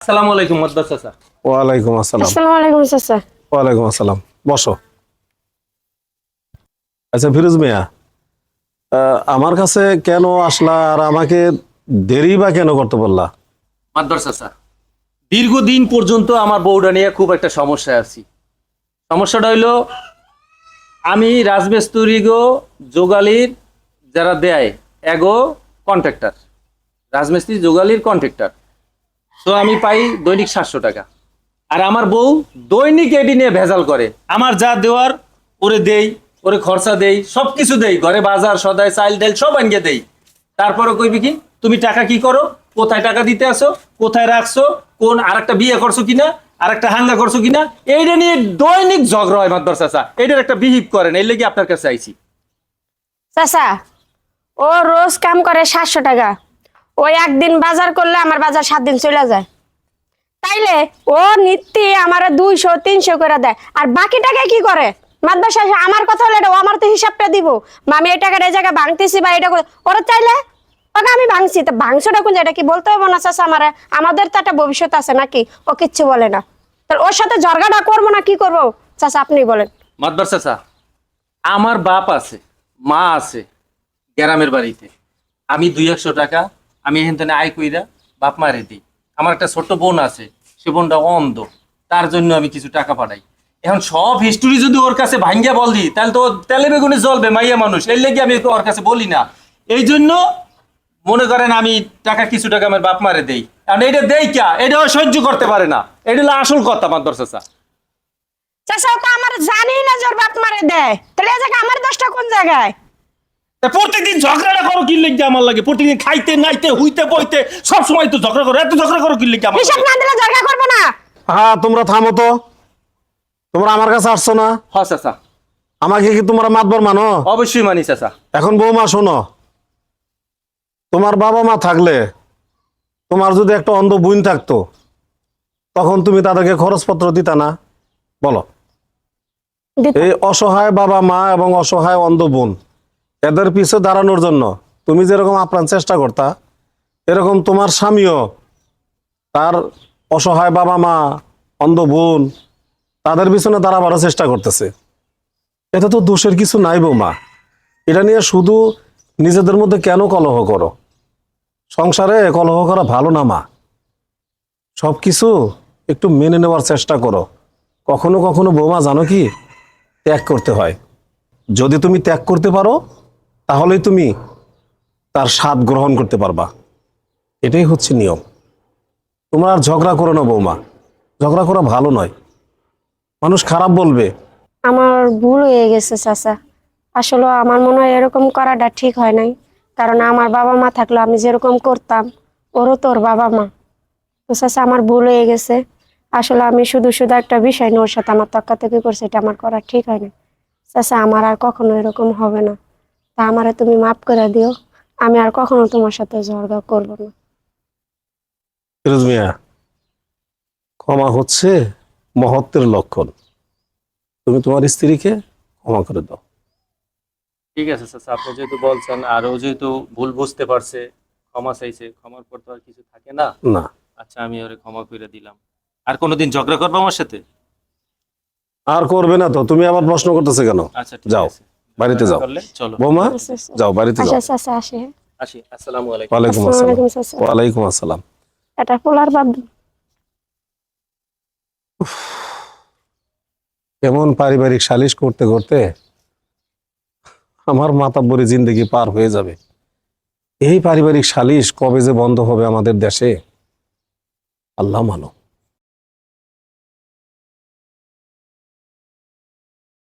আসসালামু আলাইকুম মাদ্দার চাচা। ওয়ালাইকুম আসসালাম। আসসালামু আলাইকুম চাচা। ওয়ালাইকুম আসসালাম, বসো। আচ্ছা ফিরোজ মিয়া, আমার কাছে কেন আসলা আর আমাকে দেরি বা কেন করতে বললা? মাদ্দার চাচা, দীর্ঘদিন পর্যন্ত আমার বউটা নিয়ে খুব একটা সমস্যায় আছি। সমস্যাটা হইলো আমি রাজমিস্ত্রি গো যোগালির যারা দেয় এগো কন্ট্রাক্টর, রাজমিস্ত্রি যোগালির কন্ট্রাক্টর। তো আমি পাই দৈনিক 700 টাকা, আর আমার বউ দৈনিক এডি নিয়ে ভেজাল করে। আমার যা দেওয়ার ওরে দেই, ওরে খরচা দেই, সব কিছু দেই, ঘরে বাজার সদাই চাইল ডাইল সব আনিয়ে দেই। তারপরে কইবি কি তুমি টাকা কি করো, কোথায় টাকা দিতে আসো, কোথায় রাখছো, কোন আরেকটা বিয়ে করছো কিনা, আরেকটা হাঙ্গা করছো কিনা, এইটা নিয়ে দৈনিক ঝগড়া হয় মাদ্দার চাচা। এইটার একটা বিহিভ করেন, এই লেগে আপনার কাছে আইছি। চাচা, ও রোজ কাম করে 700 টাকা। ও একদিন বাজার করলে আমার বাজার 7 দিন চলে যায়। তাইলে ও নিত্যি আমার 200-300 করে দেয়, আর বাকি টাকা কি করে? মাদ্রাসা শেষে আমার কথা হলে ও আমার তো হিসাবটা দিব। আমি এই টাকাটা এই জায়গায় ভাঙতেছি বা এটা করে ওরা চাইলে ওকে আমি ভাঙছি, তো ভাঙছোটা কোন এটা কি বলতে হবে না চাচা? আমাদের তো একটা ভবিষ্যৎ আছে নাকি? ও কিচ্ছু বলে না, তাহলে ওর সাথে ঝগড়াটা করবো না কি করবো চাচা আপনি বলেন। মাদ্দার চাচা, আমার বাপ আছে, মা আছে গ্রামের বাড়িতে। আমি 200 টাকা আমি এখান থেকে আয় কইরা বাপ মারে দিই। আমার একটা ছোট্ট বোন আছে, সে বোনটা অন্ধ, তার জন্য আমি কিছু টাকা পাঠাই। এখন সব হিস্টোরি যদি ওর কাছে ভাঙ্গিয়া বল দিই তাহলে তো তেলে বেগুনে জ্বলবে, মাইয়া মানুষ, এর লেগে আমি ওর কাছে বলি না। এই জন্য মনে করেন আমি টাকা কিছু টাকা আমার বাপ মারে দেই, কারণ এটা দেই কা, এটাও সহ্য করতে পারে না। এটা হলো আসল কথা মাদ্দার চাচা। চাচা ও তো আমার জানি না যে ওর বাপ মারে দেয়, তাহলে এই জায়গায় আমার দোষটা কোন জায়গায়? তা প্রত্যেকদিন ঝগড়াটা করো কি লেগে আমার লাগে? প্রত্যেকদিন খাইতে নাইতে হইতে বইতে সব সময় তো ঝগড়া করো, এত ঝগড়া করো কি লেগে আমার হিসাব লাগে? না দিলে ঝগড়া করবো না। হ্যাঁ, তোমরা থামো তো। তোমরা আমার কাছে আসছো না, হ্যাঁ চাচা, আমাকে কি তোমরা মাতবার মানো? অবশ্যই মানি চাচা। এখন বৌমা শোনো, তোমার বাবা মা থাকলে, তোমার যদি একটা অন্ধ বোন থাকতো, তখন তুমি তাদেরকে খরচপত্র দিতা না? বলো। দিতাম। এই অসহায় বাবা মা এবং অসহায় অন্ধ বোন, এদের পিছে দাঁড়ানোর জন্য তুমি যেরকম আপ্রাণ চেষ্টা করতা, এরকম তোমার স্বামীও তার অসহায় বাবা মা, অন্ধ বোন, তাদের পিছনে দাঁড়াবারও চেষ্টা করতেছে। এতে তো দোষের কিছু নাই বৌমা। এটা নিয়ে শুধু নিজেদের মধ্যে কেন কলহ করো? সংসারে কলহ করা ভালো না মা। সব কিছু একটু মেনে নেওয়ার চেষ্টা করো। কখনো কখনো বৌমা জানো কি, ত্যাগ করতে হয়। যদি তুমি ত্যাগ করতে পারো তাহলেই তুমি তার স্বাদ গ্রহণ করতে পারবা। এটাই হচ্ছে নিয়ম। তোমরা আর ঝগড়া করো না বৌমা, ঝগড়া করা ভালো নয়, মানুষ খারাপ বলবে। আমার ভুল হয়ে গেছে চাচা। আসলে আমার মনে হয় এরকম করাটা ঠিক হয় নাই, কারণ আমার বাবা মা থাকলে আমি যেরকম করতাম ওরও তোর বাবা মা। তো চাচা আমার ভুল হয়ে গেছে। আসলে আমি শুধু শুধু একটা বিষয় নিয়ে ওর সাথে আমার তর্কাতর্কি করছি, এটা আমার করা ঠিক হয় না চাচা। আমার আর কখনো এরকম হবে না, তা আমারে তুমি মাফ করে দিও। আমি আর কখনো তোমার সাথে ঝগড়া করবো না। ফিরোজ মিয়া, ক্ষমা হচ্ছে মহত্বের লক্ষণ। তুমি তোমার স্ত্রীকে ক্ষমা করে দাও। ঠিক আছে চাচা, আপনি যেহেতু বলছেন আর ও যেহেতু ভুল বুঝতে পারছে, ক্ষমা চাইছে, ক্ষমার পর তো আর কিছু থাকে না। না, আচ্ছা, আমি ওরে ক্ষমা করে দিলাম। আর কোনোদিন ঝগড়া করবো আমার সাথে? আর করবে না তো। তুমি আবার প্রশ্ন করতেছে কেন? আচ্ছা ঠিক যাও, আছে, বাড়িতে যাও। করলে চলো। বৌমা আচ্ছা, আচ্ছা। যাও, বাড়িতে আচ্ছা যাও। চাচা আসে। আসি, আসসালামু আলাইকুম। ওয়ালাইকুম আসসালামু আসসালাম। আলাইকুম চাচা। ওয়ালাইকুম আসসালাম। এটা পোলার বাদ। কেমন পারিবারিক সালিশ করতে করতে আমার মাতাব্বরি জিন্দেগি পার হয়ে যাবে। এই পারিবারিক সালিশ কবে যে বন্ধ হবে আমাদের দেশে, আল্লাহ মানো।